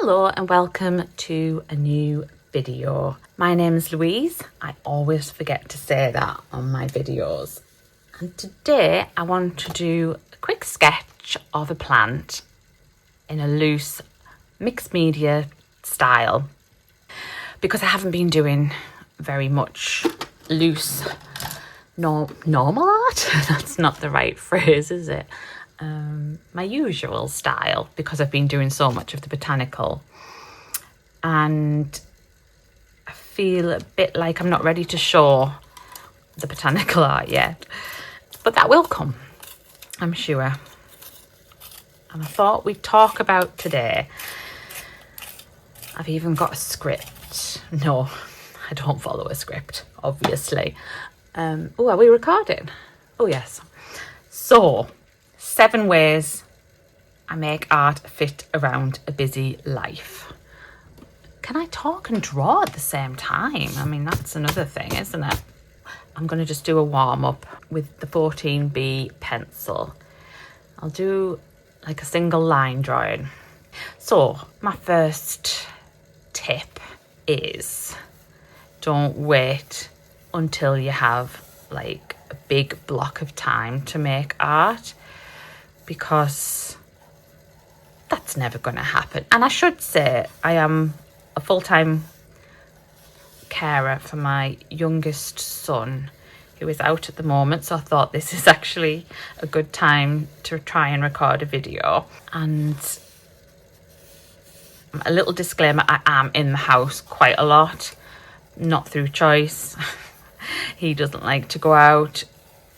Hello and welcome to a new video. My name is Louise. I always forget to say that on my videos. And today I want to do a quick sketch of a plant in a loose mixed media style because I haven't been doing very much loose normal art. That's not the right phrase, is it? My usual style, because I've been doing so much of the botanical, and I feel a bit like I'm not ready to show the botanical art yet, but that will come, I'm sure. And I thought we'd talk about today. I've even got a script. No, I don't follow a script, obviously. Oh, are we recording? Oh yes. So 7 ways I make art fit around a busy life. Can I talk and draw at the same time? I mean, that's another thing, isn't it? I'm going to just do a warm-up with the 14B pencil. I'll do like a single line drawing. So my first tip is don't wait until you have like a big block of time to make art, because that's never going to happen. And I should say I am a full-time carer for my youngest son, who is out at the moment, so I thought this is actually a good time to try and record a video. And a little disclaimer, I am in the house quite a lot, not through choice. He doesn't like to go out,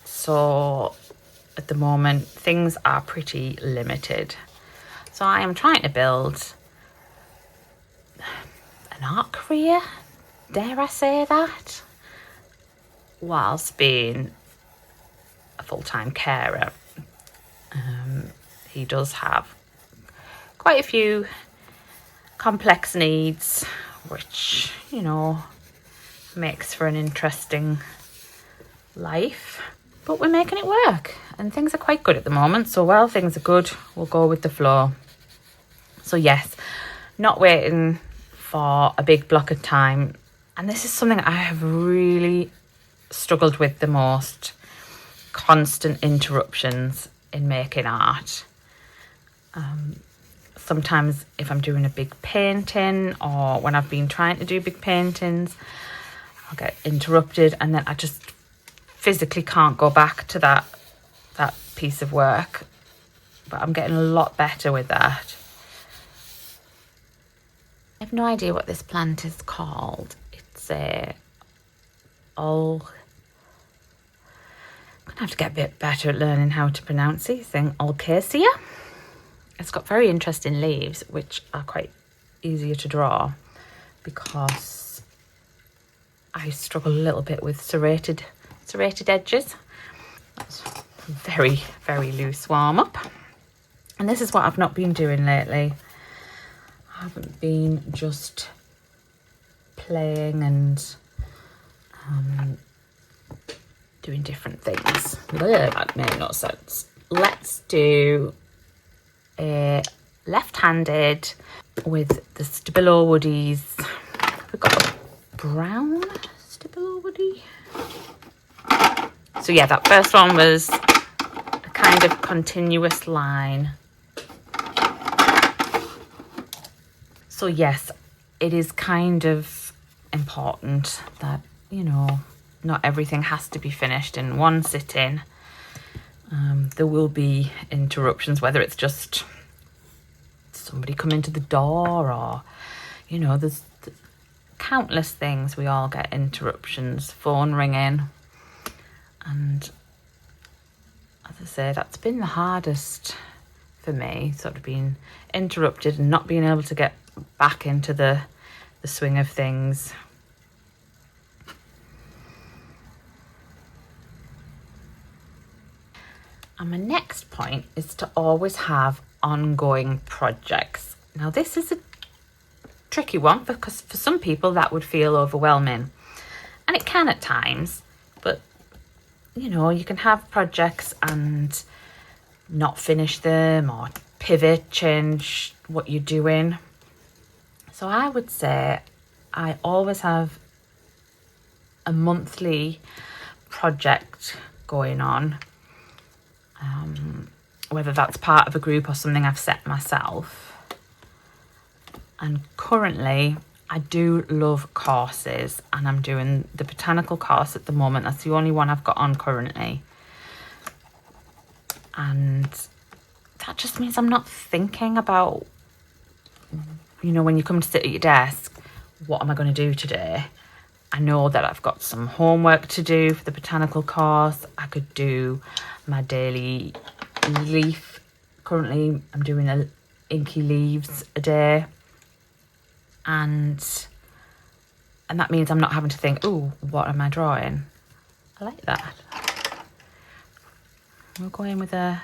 so at the moment things are pretty limited. So I am trying to build an art career, dare I say that, whilst being a full-time carer. He does have quite a few complex needs, which, you know, makes for an interesting life. But we're making it work, and things are quite good at the moment. So while things are good, we'll go with the flow. So yes, not waiting for a big block of time. And this is something I have really struggled with the most. Constant interruptions in making art. Sometimes if I'm doing a big painting, or when I've been trying to do big paintings, I'll get interrupted, and then I just physically can't go back to that piece of work. But I'm getting a lot better with that. I have no idea what this plant is called. It's I'm gonna have to get a bit better at learning how to pronounce these things. Alcacia. It's got very interesting leaves, which are quite easier to draw because I struggle a little bit with serrated edges. That's a very, very loose warm-up. And this is what I've not been doing lately. I haven't been just playing and doing different things. That made no sense. Let's do a left-handed with the Stabilo Woodies. We've got a brown Stabilo Woody. So yeah, that first one was a kind of continuous line. So yes, it is kind of important that, you know, not everything has to be finished in one sitting. There will be interruptions, whether it's just somebody coming to the door or, you know, there's countless things. We all get interruptions, phone ringing. And as I say, that's been the hardest for me, sort of being interrupted and not being able to get back into the swing of things. And my next point is to always have ongoing projects. Now this is a tricky one because for some people that would feel overwhelming, and it can at times, but you know, you can have projects and not finish them or pivot, change what you're doing. So I would say I always have a monthly project going on, whether that's part of a group or something I've set myself. And currently I do love courses, and I'm doing the botanical course at the moment. That's the only one I've got on currently. And that just means I'm not thinking about, you know, when you come to sit at your desk, what am I going to do today? I know that I've got some homework to do for the botanical course. I could do my daily leaf. Currently, I'm doing inky leaves a day. And that means I'm not having to think, oh, what am I drawing? I like that. We'll go in with a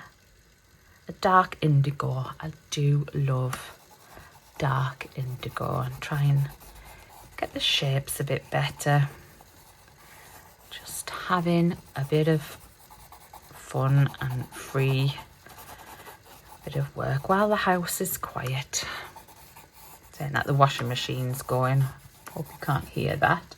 dark indigo. I do love dark indigo, and try and get the shapes a bit better. Just having a bit of fun and free bit of work while the house is quiet. Saying that the washing machine's going. Hope you can't hear that.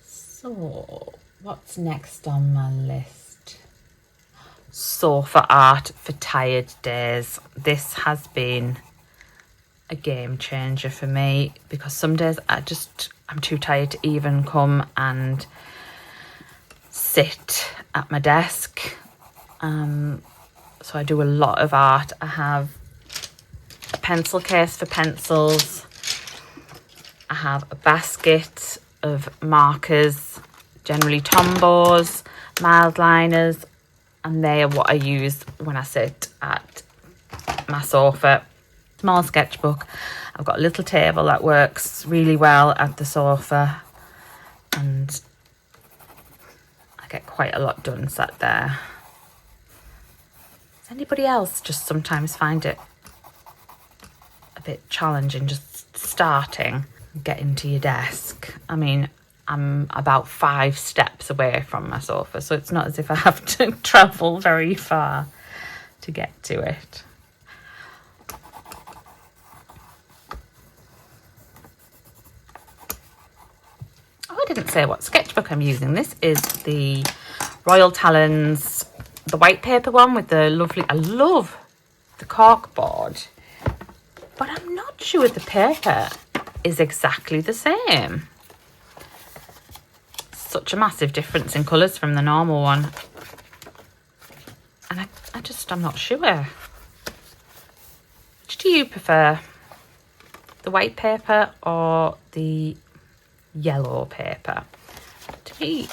So, what's next on my list? Sofa art for tired days. This has been a game changer for me, because some days I'm too tired to even come and sit at my desk. So I do a lot of art. I have a pencil case for pencils. I have a basket of markers, generally Tombows, mild liners, and they are what I use when I sit at my sofa. Small sketchbook. I've got a little table that works really well at the sofa, and I get quite a lot done sat there. Does anybody else just sometimes find it a bit challenging just starting and getting to your desk? I mean, I'm about 5 steps away from my sofa, so it's not as if I have to travel very far to get to it. I didn't say what sketchbook I'm using. This is the Royal Talons, the white paper one with the lovely, I love the cork board, but I'm not sure the paper is exactly the same. Such a massive difference in colours from the normal one. And I'm not sure. Which do you prefer? The white paper or the yellow paper? To me,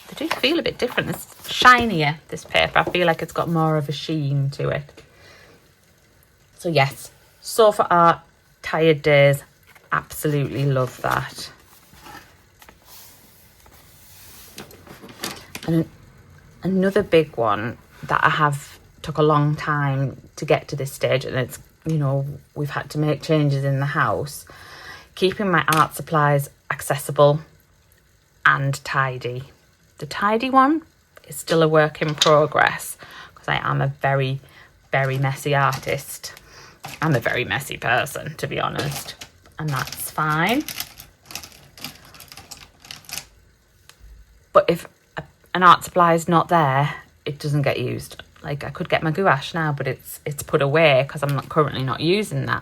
they do feel a bit different. It's shinier, this paper. I feel like it's got more of a sheen to it. So yes, sofa art, tired days, absolutely love that. And another big one that I have took a long time to get to this stage, and it's, you know, we've had to make changes in the house. Keeping my art supplies accessible and tidy. The tidy one is still a work in progress, because I am a very, very messy artist. I'm a very messy person, to be honest, and that's fine. But if an art supply is not there, it doesn't get used. Like, I could get my gouache now, but it's put away because I'm currently not using that.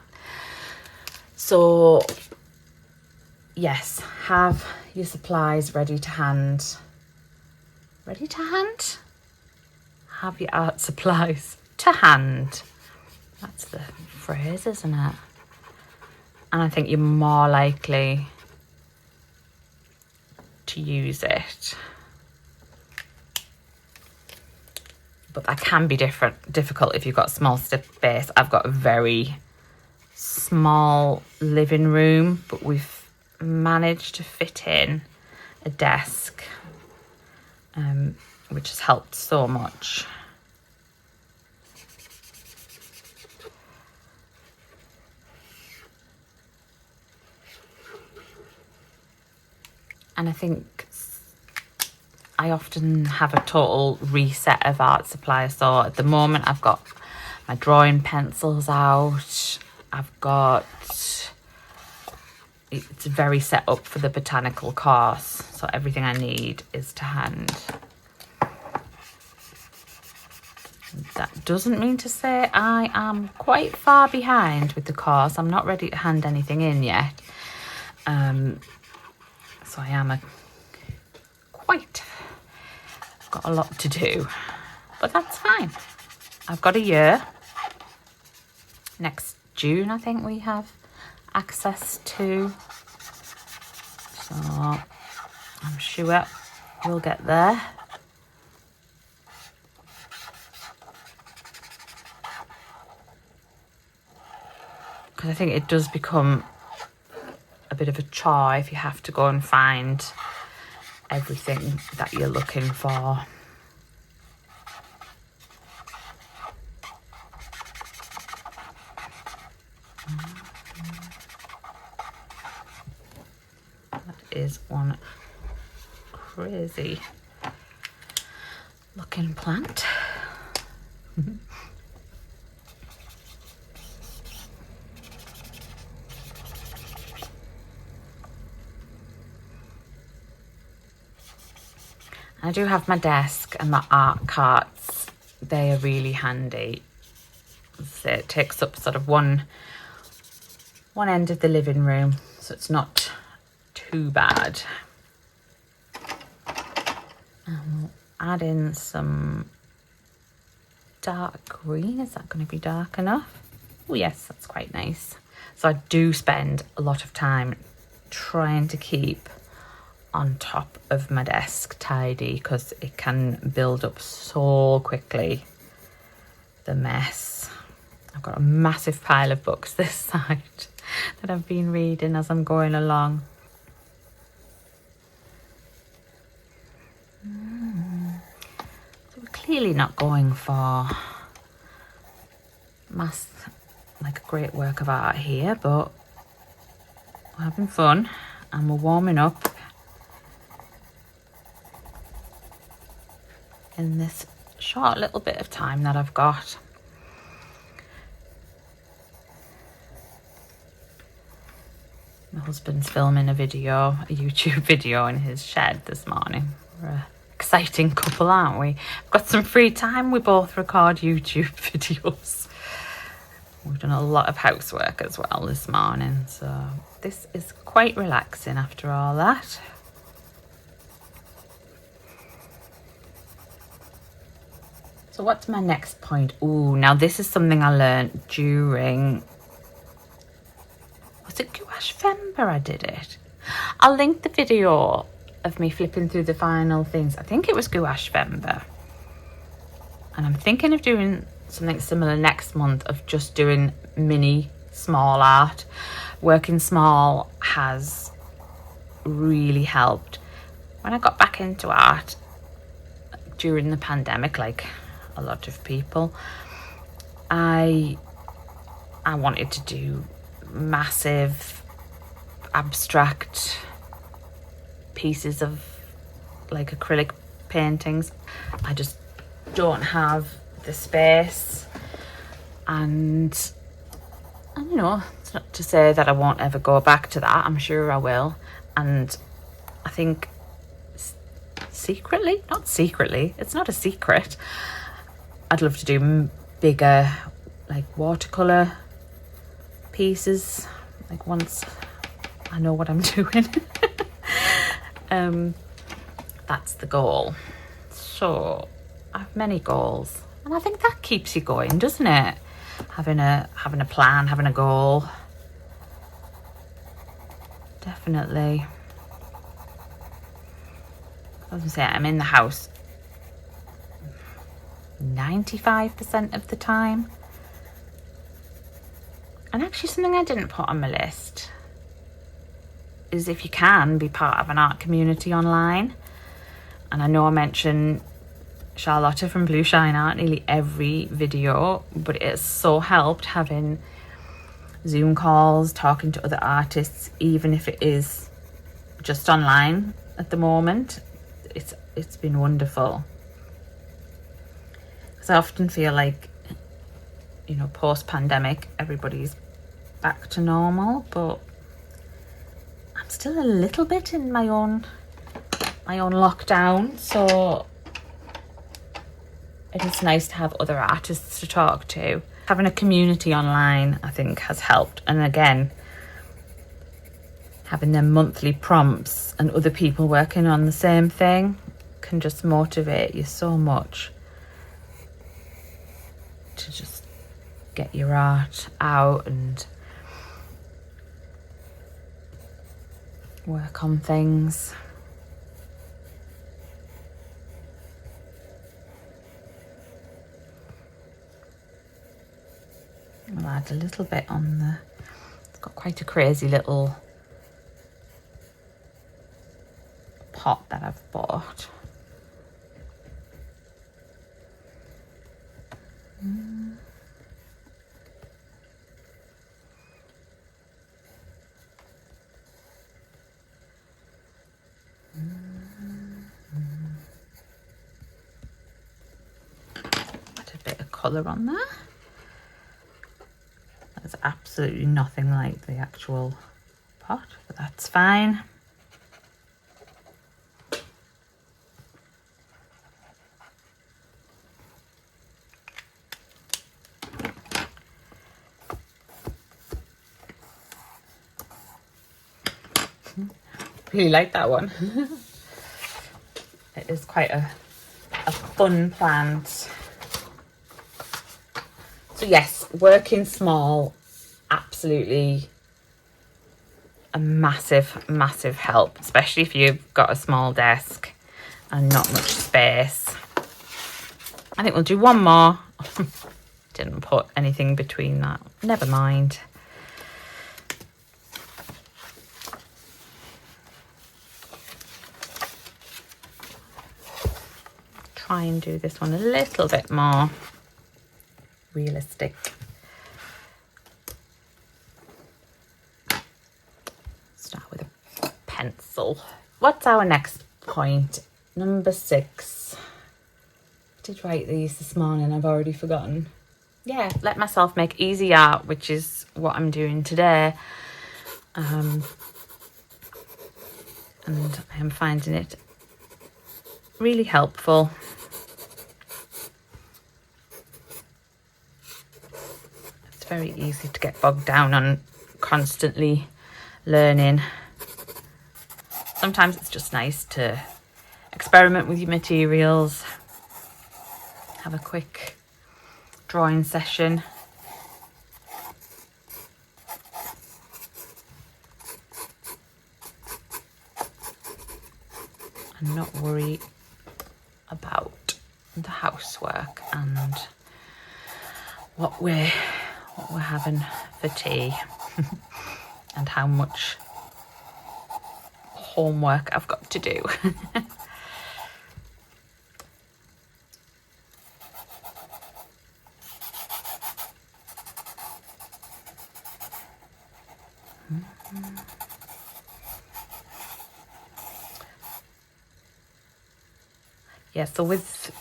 So yes, have your supplies ready to hand. Ready to hand? Have your art supplies to hand. That's the phrase, isn't it? And I think you're more likely to use it. But that can be difficult if you've got small space. I've got a very small living room, but we've managed to fit in a desk, which has helped so much. And I think I often have a total reset of art supplies. So at the moment I've got my drawing pencils out. I've got, it's very set up for the botanical course, so everything I need is to hand. That doesn't mean to say I am quite far behind with the course. I'm not ready to hand anything in yet. So I am got a lot to do, but that's fine. I've got a year. Next June, I think we have access to. So I'm sure we'll get there. Because I think it does become a bit of a chore if you have to go and find everything that you're looking for. That is one crazy looking plant. I do have my desk and my art carts. They are really handy. So it takes up sort of one end of the living room, so it's not too bad. I'll add in some dark green. Is that going to be dark enough? Oh yes, that's quite nice. So I do spend a lot of time trying to keep on top of my desk tidy, because it can build up so quickly, the mess. I've got a massive pile of books this side that I've been reading as I'm going along. So we're clearly not going for like a great work of art here, but we're having fun and we're warming up in this short little bit of time that I've got. My husband's filming a YouTube video in his shed this morning. We're an exciting couple, aren't we? We've got some free time. We both record YouTube videos. We've done a lot of housework as well this morning, so this is quite relaxing after all that. So what's my next point? Ooh, now this is something I learned during, was it Gouache-Fember I did it? I'll link the video of me flipping through the final things. I think it was Gouache-Fember. And I'm thinking of doing something similar next month, of just doing mini small art. Working small has really helped. When I got back into art during the pandemic, like a lot of people, I wanted to do massive abstract pieces of like acrylic paintings. I just don't have the space, and you know, it's not to say that I won't ever go back to that. I'm sure I will. And I think not secretly, it's not a secret, I'd love to do bigger like watercolor pieces, like once I know what I'm doing. That's the goal. So I have many goals, and I think that keeps you going, doesn't it? Having a plan, having a goal. Definitely. I was gonna say, I'm in the house 95% of the time. And actually something I didn't put on my list is, if you can, be part of an art community online. And I know I mention Charlotta from Blue Shine Art nearly every video, but it has so helped having Zoom calls, talking to other artists, even if it is just online at the moment. It's been wonderful. Because I often feel like you know, post-pandemic, everybody's back to normal, but I'm still a little bit in my own lockdown, so it is nice to have other artists to talk to. Having a community online, I think, has helped. And again, having them monthly prompts and other people working on the same thing can just motivate you so much to just get your art out and work on things. I'll add a little bit on the, it's got quite a crazy little pot that I've bought. Add a bit of colour on there. There's absolutely nothing like the actual pot, but that's fine. Really like that one. It is quite a fun plant. So yes, working small, absolutely a massive, massive help, especially if you've got a small desk and not much space. I think we'll do one more. Didn't put anything between that. Never mind. Try and do this one a little bit more realistic. Start with a pencil. What's our next point? Number 6. I did write these this morning, I've already forgotten. Yeah, let myself make easy art, which is what I'm doing today. And I am finding it really helpful. It's very easy to get bogged down on constantly learning. Sometimes it's just nice to experiment with your materials, have a quick drawing session. And not worry about the housework and what we're having for tea and how much homework I've got to do. Yeah, so with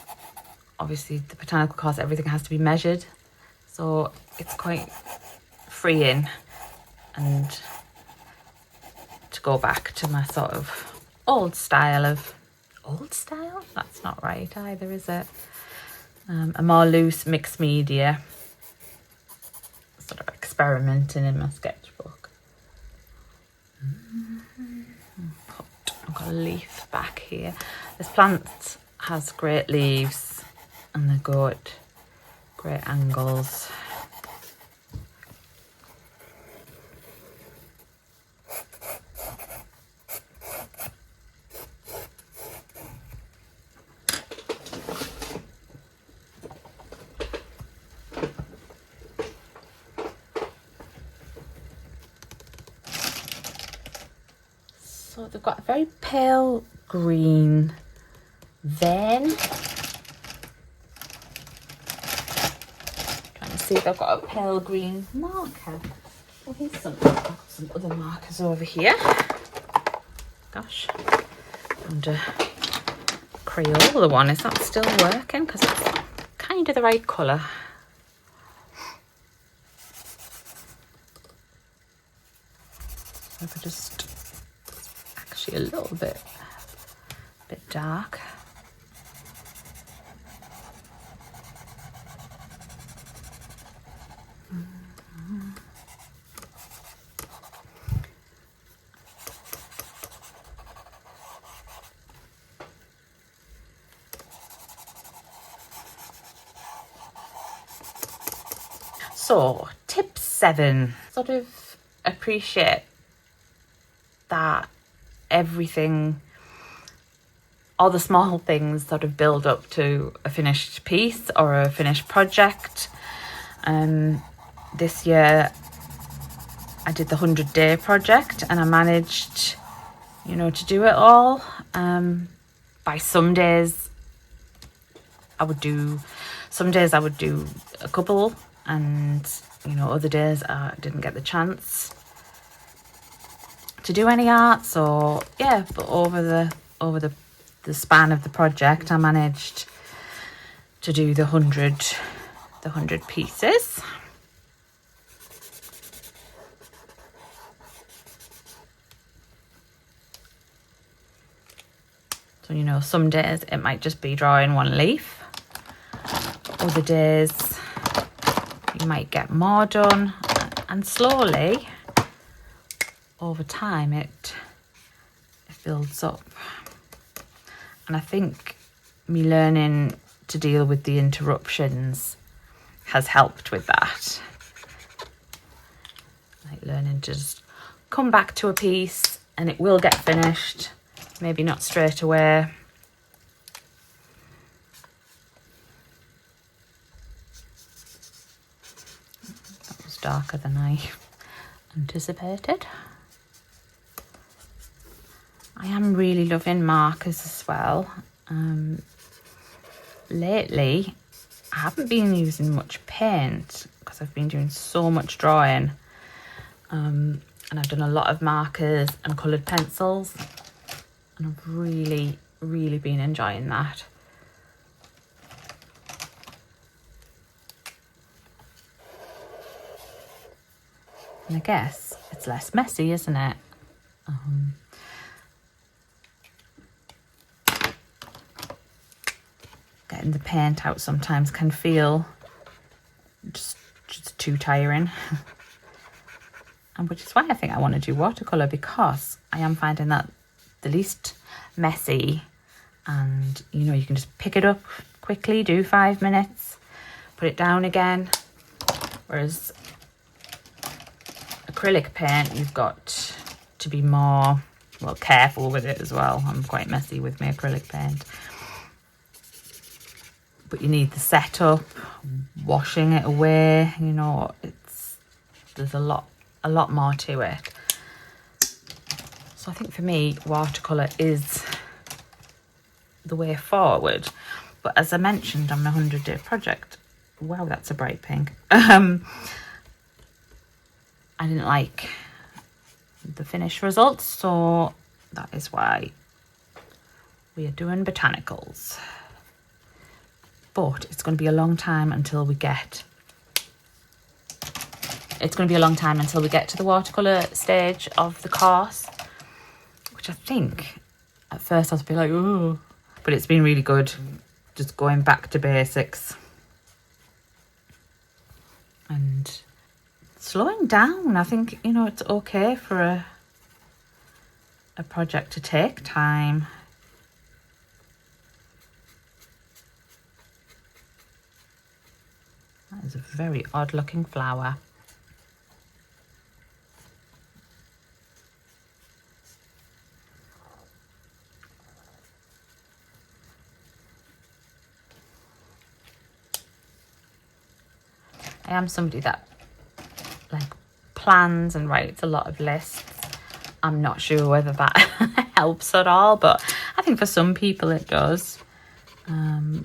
obviously the botanical course, everything has to be measured. So it's quite freeing, and to go back to my sort of old style? That's not right either, is it? A more loose mixed media, sort of experimenting in my sketchbook. I've got a leaf back here. This plant has great leaves and they're good, great angles. So they've got a very pale green vein. Trying to see if I've got a pale green marker. Oh, here's some other markers over here. Gosh, found a Crayola one. Is that still working? Because it's kind of the right colour. if I just actually a little bit dark. So, tip 7, sort of appreciate that everything, all the small things sort of build up to a finished piece or a finished project. This year I did the 100-day project and I managed, you know, to do it all. By some days I would do a couple, and you know, other days I didn't get the chance to do any art. So yeah, but over the span of the project I managed to do the 100 pieces. So, you know, some days it might just be drawing one leaf. Other days you might get more done, and slowly over time it builds up. And I think me learning to deal with the interruptions has helped with that. Like learning to just come back to a piece and it will get finished, maybe not straight away. That was darker than I anticipated. I am really loving markers as well. Lately I haven't been using much paint because I've been doing so much drawing, and I've done a lot of markers and coloured pencils, and I've really been enjoying that. And I guess it's less messy, isn't it? Getting the paint out sometimes can feel just too tiring. And which is why I think I want to do watercolour, because I am finding that the least messy, and you know, you can just pick it up quickly, do 5 minutes, put it down again. Whereas acrylic paint, you've got to be more, well, careful with it as well. I'm quite messy with my acrylic paint. But you need the setup, washing it away, you know, there's a lot more to it. So I think for me, watercolour is the way forward. But as I mentioned on my 100-day project, wow, that's a bright pink. I didn't like the finished results, so that is why we are doing botanicals. But it's going to be a long time until we get to the watercolour stage of the course, which I think at first I'll be like, oh, but it's been really good just going back to basics and slowing down. I think, you know, it's okay for a project to take time. That is a very odd looking flower. I am somebody that like plans and writes a lot of lists. I'm not sure whether that helps at all, but I think for some people it does. I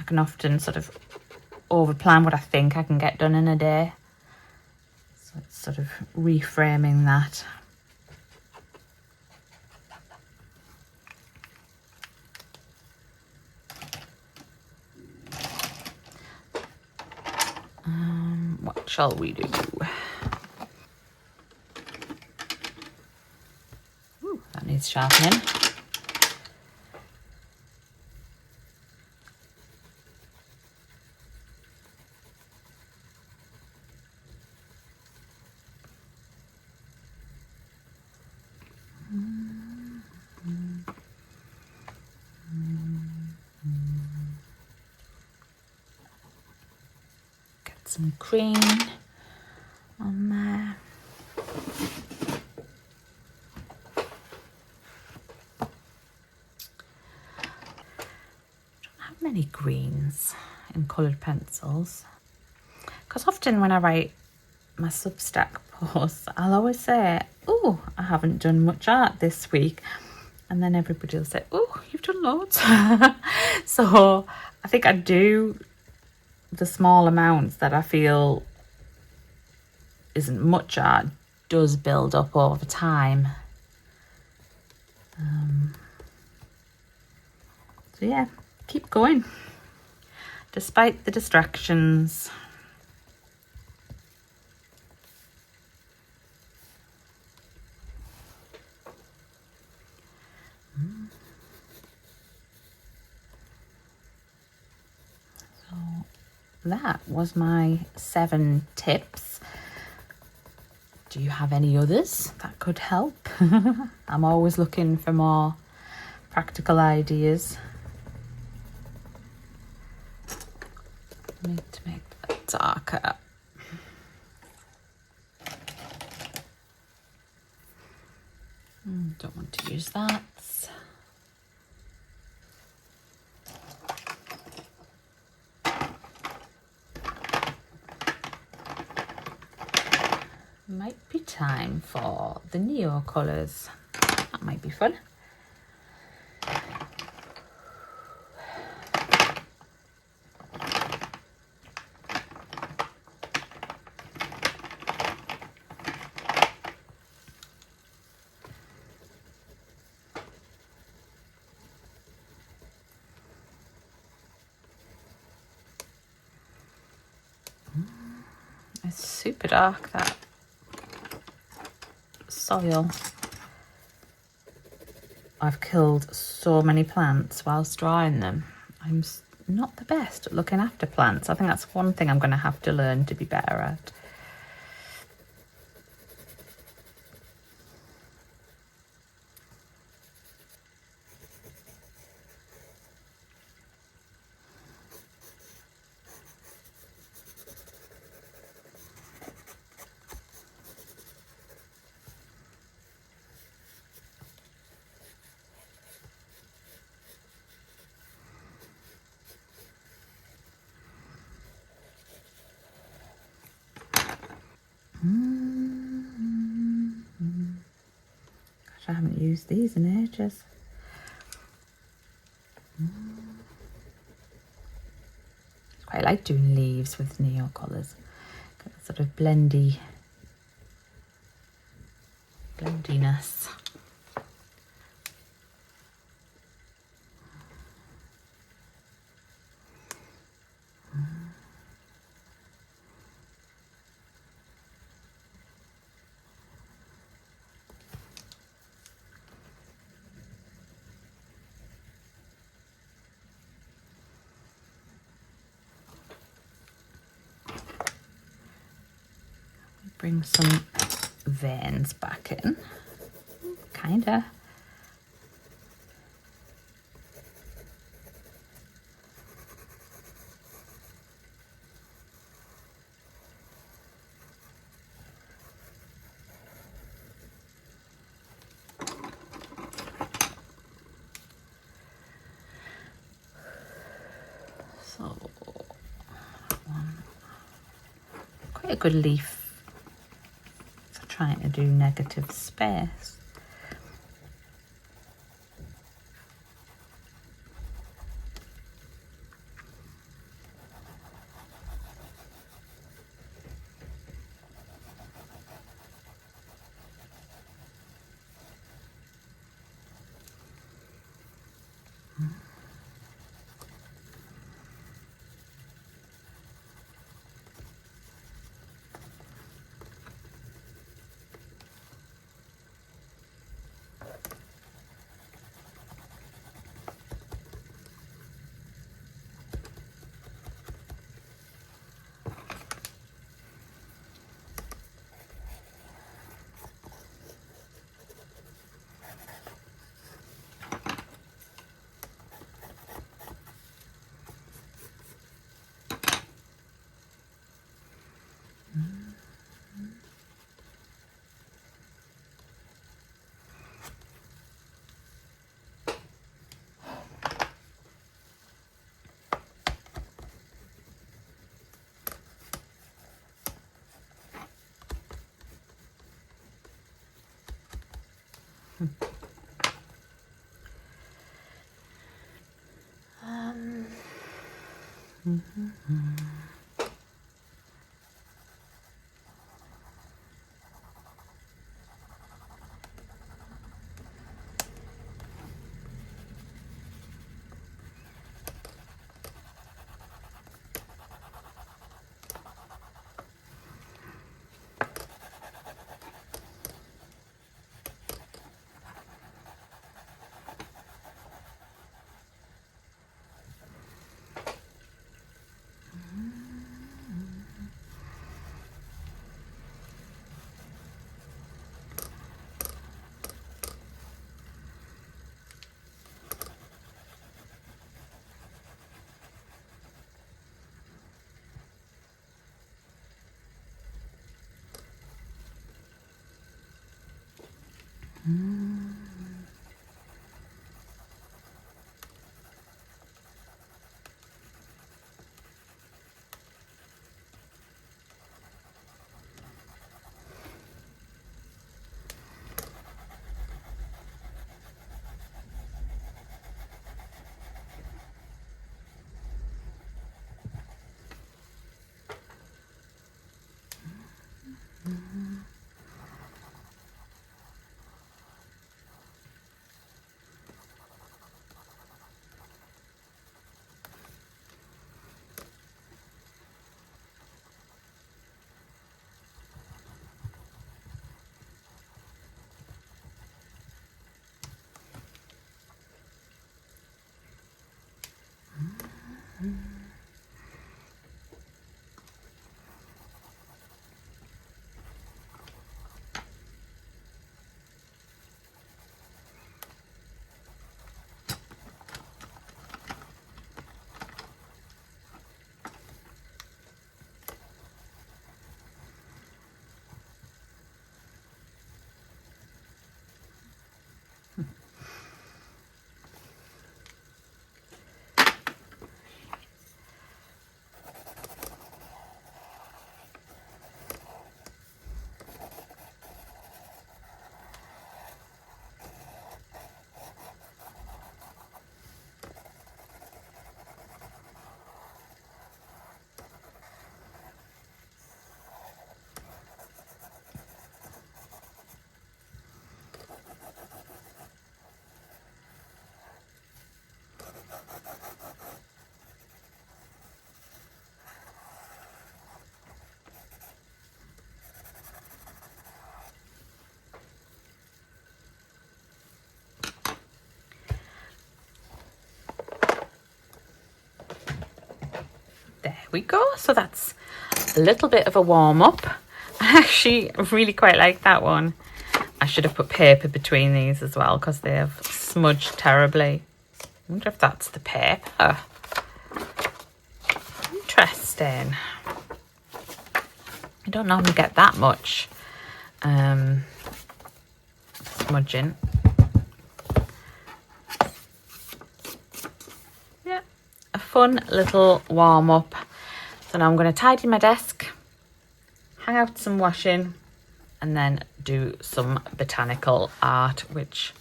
can often sort of overplan what I think I can get done in a day. So it's sort of reframing that. What shall we do? needs sharpening. Get some green on there. Many greens in coloured pencils, because often when I write my Substack posts I'll always say, oh, I haven't done much art this week, and then everybody will say, oh, you've done loads. So I think I do the small amounts that I feel isn't much art does build up over time. So yeah, keep going despite the distractions. So that was my 7 tips. Do you have any others that could help? I'm always looking for more practical ideas. I need to make that darker. Don't want to use that. Might be time for the Neo colours. That might be fun. It's super dark, that soil. I've killed so many plants whilst drawing them. I'm not the best at looking after plants. I think that's one thing I'm going to have to learn to be better at. Gosh, I haven't used these in ages. I quite like doing leaves with Neo colours. Sort of blendiness. Bring some veins back in, kinda. So, quite a good leaf. Trying to do negative space. There we go. So that's a little bit of a warm up. I actually really quite like that one. I should have put paper between these as well because they have smudged terribly. I wonder if that's the paper. Interesting. I don't normally get that much smudging. Yeah, a fun little warm up. So now I'm going to tidy my desk, hang out some washing, and then do some botanical art, which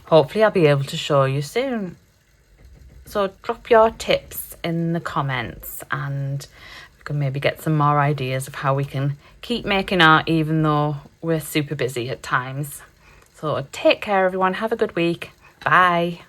hopefully I'll be able to show you soon. So drop your tips in the comments and we can maybe get some more ideas of how we can keep making art even though we're super busy at times. So take care everyone, have a good week. Bye.